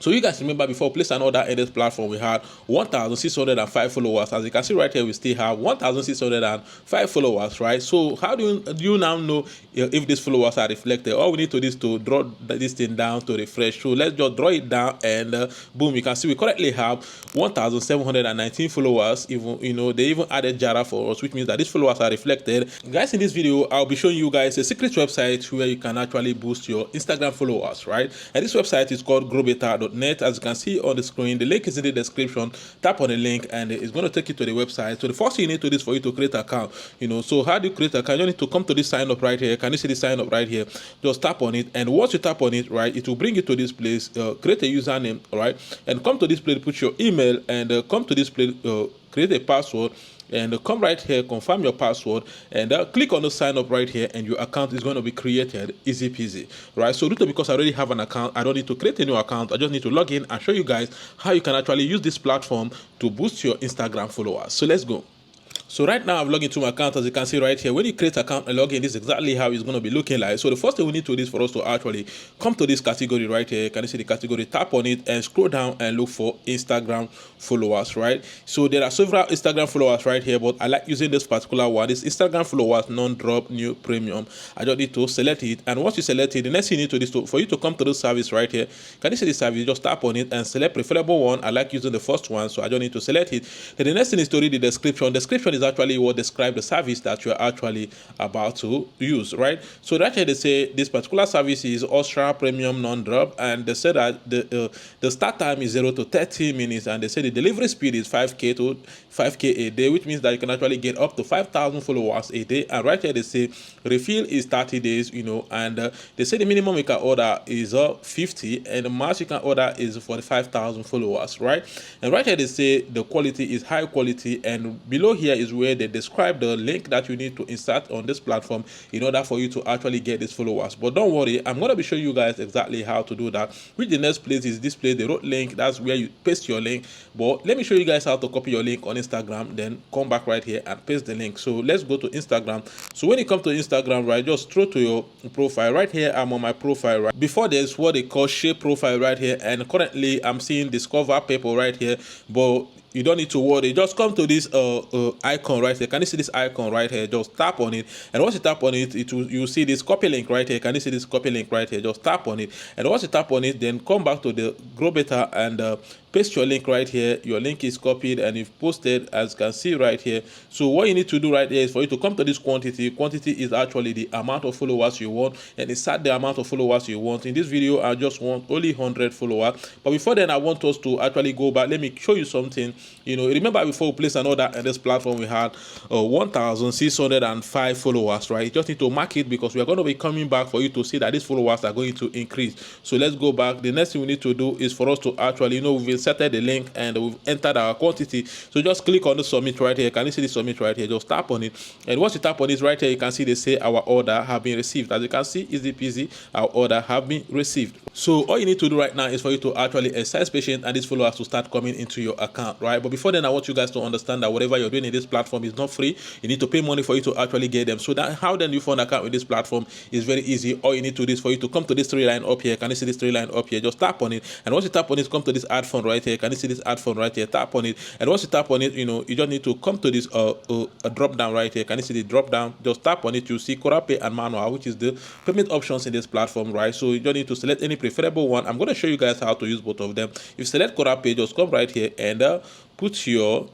So you guys remember before place an order in this platform, we had 1,605 followers. As you can see right here, we still have 1,605 followers, right? So how do you now know if these followers are reflected? All we need to do is to draw this thing down to refresh. So let's just draw it down, and boom, you can see we currently have 1,719 followers. Even they even added Jara for us, which means that these followers are reflected. Guys, in this video, I'll be showing you guys a secret website where you can actually boost your Instagram followers, right? And this website is called growbeta.net. As you can see on the screen, the link is in the description. Tap on the link and it's going to take you to the website. So the first thing you need to do is for you to create an account. So how do you create an account? You need to come to this sign up right here. Can you see the sign up right here? Just tap on it, and once you tap on it, right, it will bring you to this place. Create a username, right, and come to this place, put your email, and come to this place, create a password, and come right here, confirm your password, and click on the sign up right here, and your account is going to be created. Easy peasy, right? So because I already have an account, I don't need to create a new account. I just need to log in and show you guys how you can actually use this platform to boost your Instagram followers. So let's go. So right now I've logged into my account. As you can see right here, when you create an account and log in, this is exactly how it's going to be looking like. So the first thing we need to do is for us to actually come to this category right here. Can you see the category? Tap on it and scroll down and look for Instagram followers, right? So there are several Instagram followers right here, but I like using this particular one. This Instagram followers non-drop new premium. I just need to select it, and once you select it, the next thing you need to do is for you to come to the service right here. Can you see the service? Just tap on it and select preferable one. I like using the first one, so I don't need to select it. Then the next thing is to read the description. Description is actually what describe the service that you're actually about to use, right? So right here they say this particular service is Ultra Premium non-drop, and they said that the start time is 0 to 30 minutes, and they say the delivery speed is 5k to 5k a day, which means that you can actually get up to 5,000 followers a day. And right here they say refill is 30 days, and they say the minimum you can order is 50, and the max you can order is 45,000 followers, right? And right here they say the quality is high quality, and below here is where they describe the link that you need to insert on this platform in order for you to actually get these followers. But don't worry, I'm going to be showing you guys exactly how to do that. Which the next place is this place, the road link. That's where you paste your link. But let me show you guys how to copy your link on Instagram, then come back right here and paste the link. So let's go to Instagram. So when you come to Instagram, right, just throw to your profile right here. I'm on my profile, right? Before there's what they call shape profile right here, and currently I'm seeing discover people right here, but you don't need to worry. Just come to this icon right here. Can you see this icon right here? Just tap on it, and once you tap on it, you'll see this copy link right here. Can you see this copy link right here? Just tap on it, and once you tap on it, then come back to the Grow Better and paste your link right here. Your link is copied and you've posted, as you can see right here. So what you need to do right here is for you to come to this quantity. Quantity is actually the amount of followers you want, and insert the amount of followers you want. In this video, I just want only 100 followers. But before then, I want us to actually go back. Let me show you something. Remember before we place an order on this platform, we had 1,605 followers, right? You just need to mark it because we are going to be coming back for you to see that these followers are going to increase. So let's go back. The next thing we need to do is for us to actually, we've inserted the link and we've entered our quantity. So just click on the submit right here. Can you see the submit right here? Just tap on it, and once you tap on it right here, you can see they say our order have been received. As you can see, easy peasy, our order have been received. So all you need to do right now is for you to actually exercise patience and these followers to start coming into your account, right? But before then, I want you guys to understand that whatever you're doing in this platform is not free. You need to pay money for you to actually get them. So that how then you fund an account with this platform is very easy. All you need to do is for you to come to this three line up here. Can you see this three line up here? Just tap on it, and once you tap on it, come to this add fund right here. Can you see this add fund right here? Tap on it, and once you tap on it, you just need to come to this drop down right here. Can you see the drop down? Just tap on it. You see Cora Pay and Manual, which is the payment options in this platform, right? So you don't need to select any preferable one. I'm going to show you guys how to use both of them. If you select Cora Pay, just come right here and put your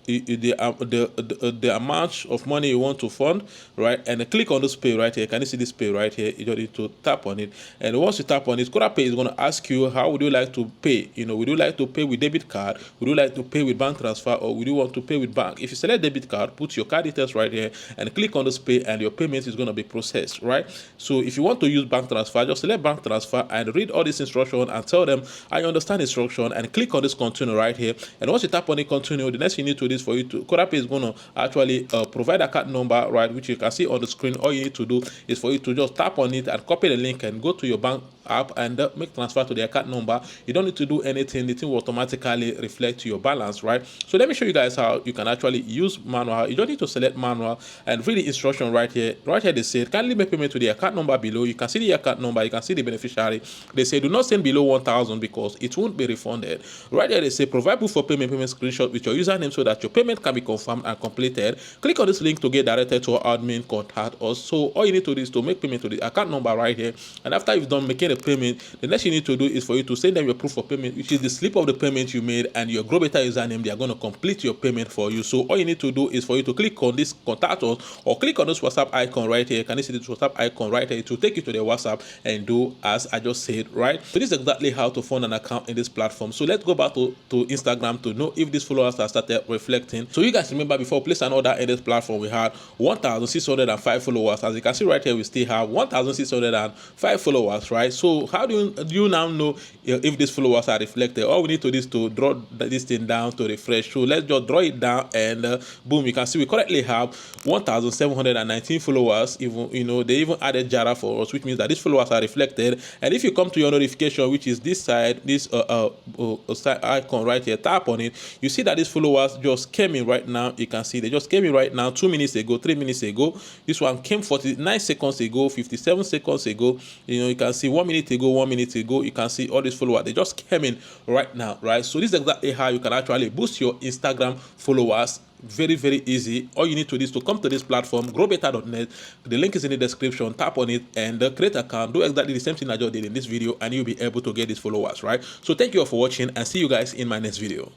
the amount of money you want to fund, right, and click on this pay right here. Can you see this pay right here? You don't need to tap on it, and once you tap on it, Cora Pay is going to ask you how would you like to pay. Would you like to pay with debit card, would you like to pay with bank transfer, or would you want to pay with bank? If you select debit card, put your card details right here and click on this pay, and your payment is going to be processed, right? So if you want to use bank transfer, just select bank transfer and read all this instruction and tell them I understand instruction, and click on this continue right here. And once you tap on it continue, the next thing you need to do is for you to Cora Pay is going to actually provide a card number, right, which you can see on the screen. All you need to do is for you to just tap on it and copy the link and go to your bank app and make transfer to the account number. You don't need to do anything. The thing will automatically reflect to your balance, right? So let me show you guys how you can actually use manual. You don't need to select manual, and read the instruction right here. Right here they say kindly make payment to the account number below. You can see the account number, you can see the beneficiary. They say do not send below 1,000 because it won't be refunded. Right here they say provide proof for payment screenshot with your username so that your payment can be confirmed and completed. Click on this link to get directed to our admin, contact us. So all you need to do is to make payment to the account number right here, and after you've done making a payment, the next you need to do is for you to send them your proof of payment, which is the slip of the payment you made and your Grow Better username. They are going to complete your payment for you. So all you need to do is for you to click on this contact us or click on this WhatsApp icon right here. Can you see this WhatsApp icon right here? It will take you to the WhatsApp and do as I just said, right? So this is exactly how to fund an account in this platform. So let's go back to Instagram to know if these followers have started reflecting. So you guys remember before we place an order in this platform, we had 1,605 followers. As you can see right here, we still have 1,605 followers, right? So how do you now know if these followers are reflected? All we need to do is to draw this thing down to refresh. So let's just draw it down and boom, you can see we currently have 1,719 followers. Even they even added Jara for us, which means that these followers are reflected. And if you come to your notification, which is this side, this icon right here, tap on it, you see that these followers just came in right now. You can see they just came in right now 2 minutes ago, 3 minutes ago. This one came 49 seconds ago, 57 seconds ago. You can see 1 minute ago, 1 minute ago. You can see all these followers, they just came in right now, right? So this is exactly how you can actually boost your Instagram followers. Very, very easy. All you need to do is to come to this platform, growbetter.net. The link is in the description. Tap on it and create an account. Do exactly the same thing I just did in this video, and you'll be able to get these followers, right? So thank you all for watching, and see you guys in my next video.